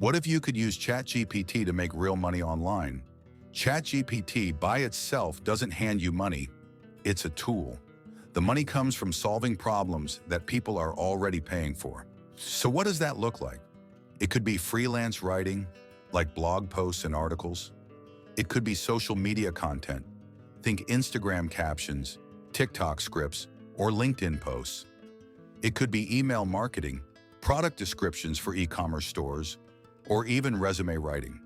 What if you could use ChatGPT to make real money online? ChatGPT by itself doesn't hand you money. It's a tool. The money comes from solving problems that people are already paying for. So what does that look like? It could be freelance writing, like blog posts and articles. It could be social media content. Think Instagram captions, TikTok scripts, or LinkedIn posts. It could be email marketing, product descriptions for e-commerce stores, or even resume writing.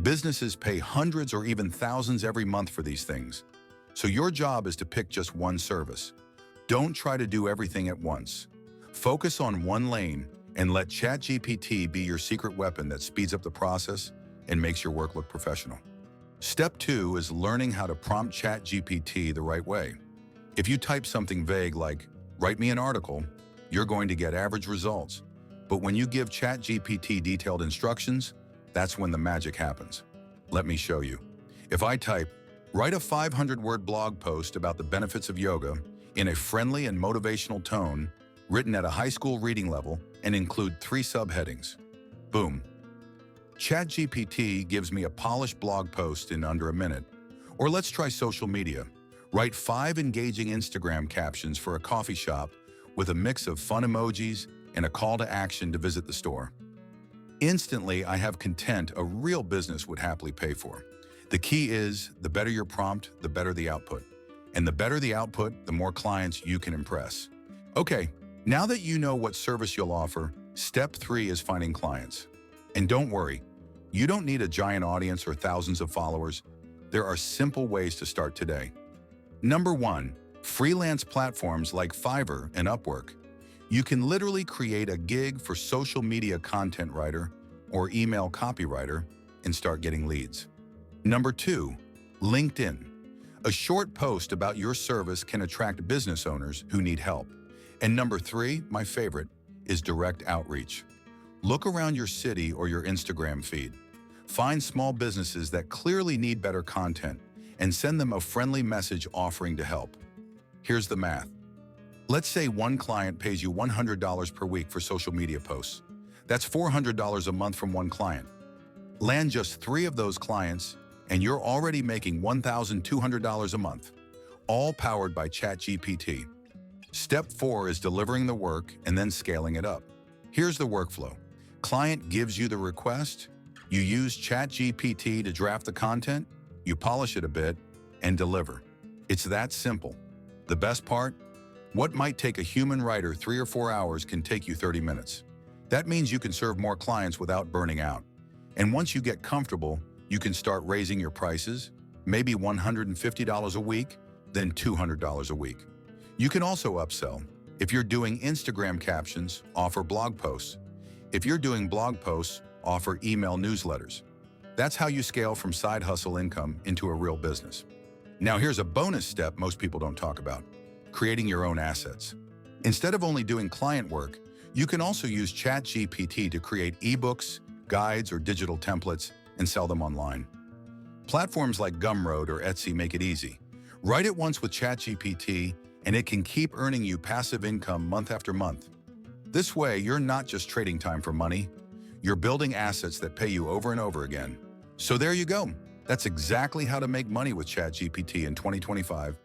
Businesses pay hundreds or even thousands every month for these things. So your job is to pick just one service. Don't try to do everything at once. Focus on one lane and let ChatGPT be your secret weapon that speeds up the process and makes your work look professional. Step 2 is learning how to prompt ChatGPT the right way. If you type something vague like, "Write me an article," you're going to get average results. But when you give ChatGPT detailed instructions, that's when the magic happens. Let me show you. If I type, "Write a 500-word blog post about the benefits of yoga in a friendly and motivational tone, written at a high school reading level, and include 3 subheadings." Boom. ChatGPT gives me a polished blog post in under a minute. Or let's try social media. Write 5 engaging Instagram captions for a coffee shop with a mix of fun emojis and a call to action to visit the store. Instantly, I have content a real business would happily pay for. The key is, the better your prompt, the better the output. And the better the output, the more clients you can impress. Okay, now that you know what service you'll offer, step 3 is finding clients. And don't worry, you don't need a giant audience or thousands of followers. There are simple ways to start today. Number 1, freelance platforms like Fiverr and Upwork. You can literally create a gig for social media content writer or email copywriter and start getting leads. Number 2, LinkedIn. A short post about your service can attract business owners who need help. And number 3, my favorite, is direct outreach. Look around your city or your Instagram feed. Find small businesses that clearly need better content and send them a friendly message offering to help. Here's the math. Let's say one client pays you $100 per week for social media posts. That's $400 a month from one client. Land just 3 of those clients, and you're already making $1,200 a month, all powered by ChatGPT. Step 4 is delivering the work and then scaling it up. Here's the workflow. Client gives you the request, you use ChatGPT to draft the content, you polish it a bit, and deliver. It's that simple. The best part? What might take a human writer 3 or 4 hours can take you 30 minutes. That means you can serve more clients without burning out. And once you get comfortable, you can start raising your prices, maybe $150 a week, then $200 a week. You can also upsell. If you're doing Instagram captions, offer blog posts. If you're doing blog posts, offer email newsletters. That's how you scale from side hustle income into a real business. Now here's a bonus step most people don't talk about: creating your own assets. Instead of only doing client work, you can also use ChatGPT to create ebooks, guides, or digital templates and sell them online. Platforms like Gumroad or Etsy make it easy. Write it once with ChatGPT, and it can keep earning you passive income month after month. This way, you're not just trading time for money, you're building assets that pay you over and over again. So there you go. That's exactly how to make money with ChatGPT in 2025.